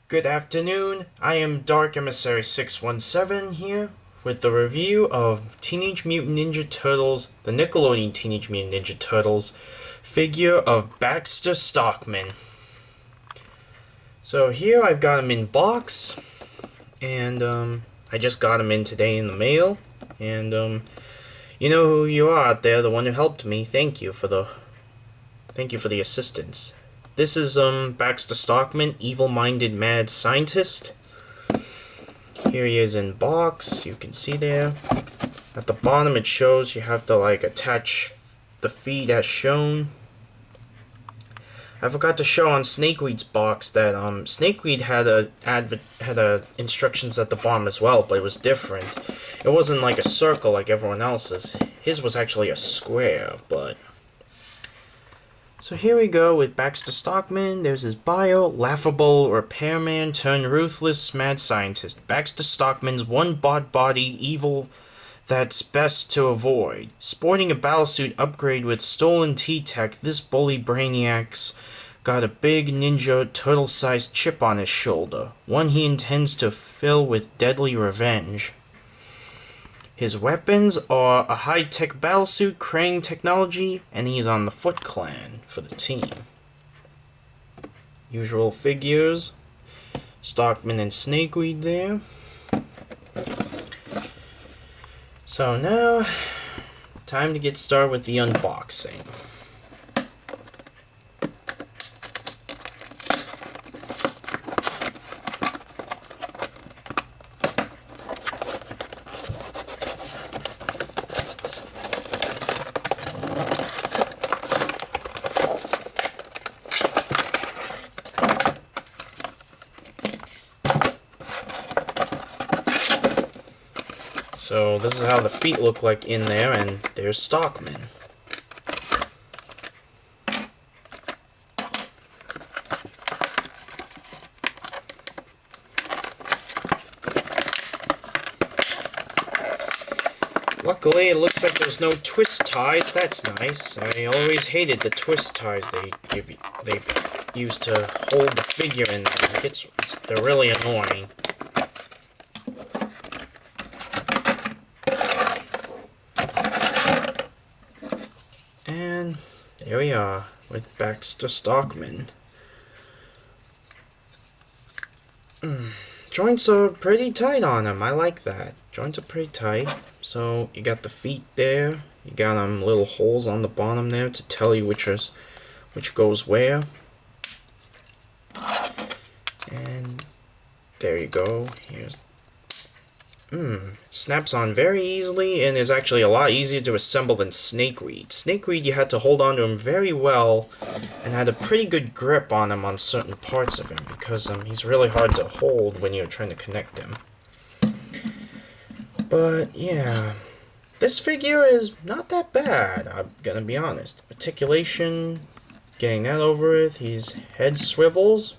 Good afternoon, I am Dark Emissary 617 here with the review of Teenage Mutant Ninja Turtles, the Nickelodeon Teenage Mutant Ninja Turtles figure of Baxter Stockman. So here I've got him in box, and I just got him in today in the mail, and you know who you are out there, the one who helped me. Thank you for the assistance. This is Baxter Stockman, evil-minded mad scientist. Here he is in box. You can see there. At the bottom it shows you have to attach the feet as shown. I forgot to show on Snakeweed's box that Snakeweed had instructions at the bottom as well, but it was different. It wasn't like a circle like everyone else's. His was actually a square, but so here we go with Baxter Stockman. There's his bio. Laughable repairman turned ruthless mad scientist. Baxter Stockman's one bot-bodied evil that's best to avoid. Sporting a battlesuit upgrade with stolen T-Tech, this bully brainiac's got a big ninja turtle-sized chip on his shoulder. One he intends to fill with deadly revenge. His weapons are a high-tech battlesuit, Krang technology, and he's on the Foot Clan for the team. Usual figures, Stockman and Snakeweed there. So now, time to get started with the unboxing. So this is how the feet look like in there, and there's Stockman. Luckily, it looks like there's no twist ties. That's nice. I always hated the twist ties they use to hold the figure in there. They're really annoying. And there we are with Baxter Stockman. Joints are pretty tight on him. I like that. Joints are pretty tight. So you got the feet there. You got little holes on the bottom there to tell you which goes where. And there you go. Here's snaps on very easily and is actually a lot easier to assemble than Snakeweed. Snakeweed, you had to hold on to him very well and had a pretty good grip on him on certain parts of him because he's really hard to hold when you're trying to connect him. But yeah, this figure is not that bad, I'm gonna be honest. Articulation, getting that over with. His head swivels.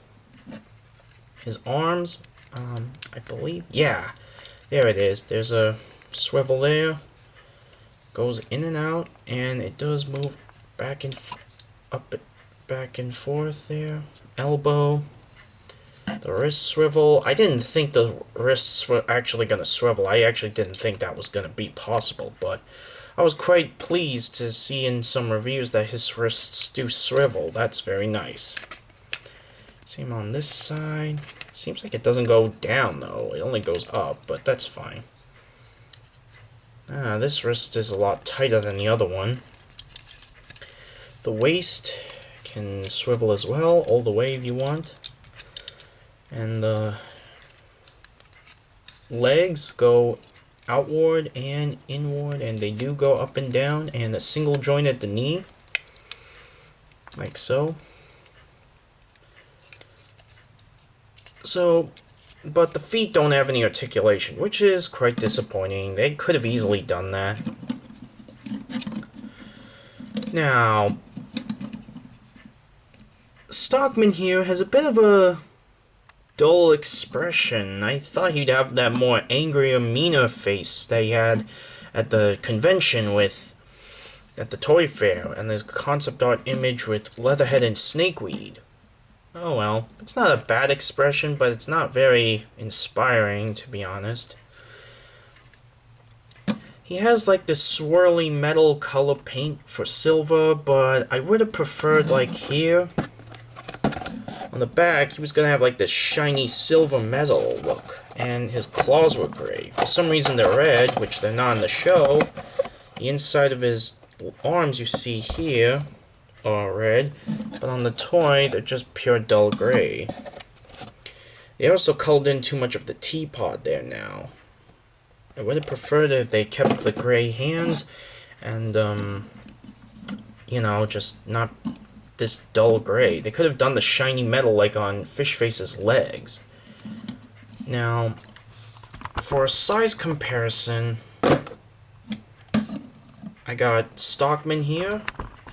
His arms, I believe, yeah. There it is. There's a swivel there. Goes in and out, and it does move back and forth there. Elbow. The wrist swivel. I didn't think the wrists were actually going to swivel. I actually didn't think that was going to be possible, but I was quite pleased to see in some reviews that his wrists do swivel. That's very nice. Same on this side. Seems like it doesn't go down, though. It only goes up, but that's fine. This wrist is a lot tighter than the other one. The waist can swivel as well, all the way if you want. And the legs go outward and inward, and they do go up and down, and a single joint at the knee, like so. So, but the feet don't have any articulation, which is quite disappointing. They could have easily done that. Now, Stockman here has a bit of a dull expression. I thought he'd have that more angrier, meaner face that he had at the convention at the toy fair, and this concept art image with Leatherhead and Snakeweed. Oh well. It's not a bad expression, but it's not very inspiring, to be honest. He has like this swirly metal color paint for silver, but I would have preferred like here on the back he was gonna have like this shiny silver metal look, and his claws were gray. For some reason they're red, which they're not in the show. The inside of his arms you see here are red, but on the toy they're just pure dull gray. They also colored in too much of the teapot there now. I would have preferred if they kept the gray hands and, you know, just not this dull gray. They could have done the shiny metal like on Fishface's legs. Now, for a size comparison, I got Stockman here,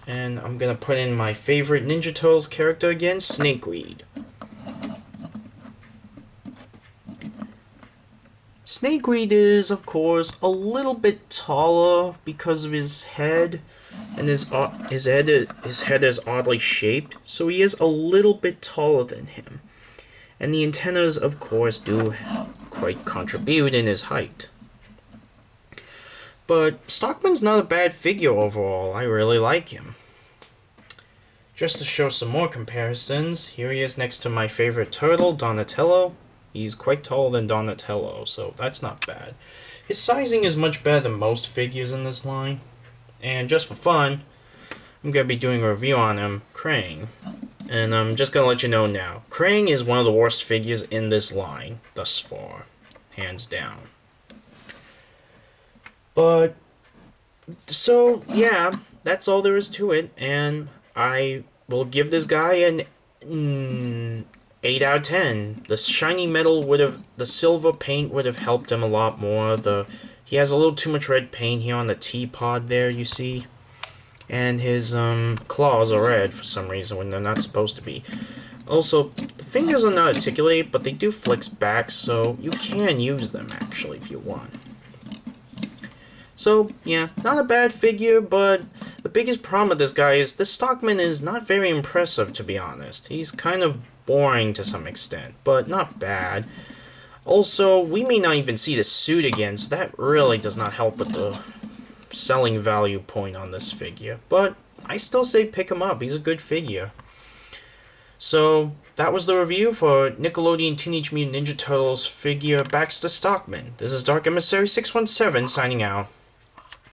and I'm gonna put in my favorite Ninja Turtles character again, Snakeweed. Snakeweed is, of course, a little bit taller because of his head, and his head is oddly shaped, so he is a little bit taller than him. And the antennas, of course, do quite contribute in his height. But Stockman's not a bad figure overall. I really like him. Just to show some more comparisons, here he is next to my favorite turtle, Donatello. He's quite taller than Donatello, so that's not bad. His sizing is much better than most figures in this line. And just for fun, I'm going to be doing a review on him, Krang. And I'm just going to let you know now, Krang is one of the worst figures in this line thus far. Hands down. But, so, yeah, that's all there is to it. And I will give this guy an 8 out of 10. The shiny metal the silver paint would have helped him a lot more. He has a little too much red paint here on the teapot there, you see. And his claws are red for some reason when they're not supposed to be. Also, the fingers are not articulated, but they do flex back, so you can use them actually if you want. So, yeah, not a bad figure, but the biggest problem with this guy is this Stockman is not very impressive, to be honest. He's kind of boring to some extent, but not bad. Also, we may not even see the suit again, so that really does not help with the selling value point on this figure. But I still say pick him up. He's a good figure. So, that was the review for Nickelodeon Teenage Mutant Ninja Turtles figure Baxter Stockman. This is Dark Emissary 617 signing out.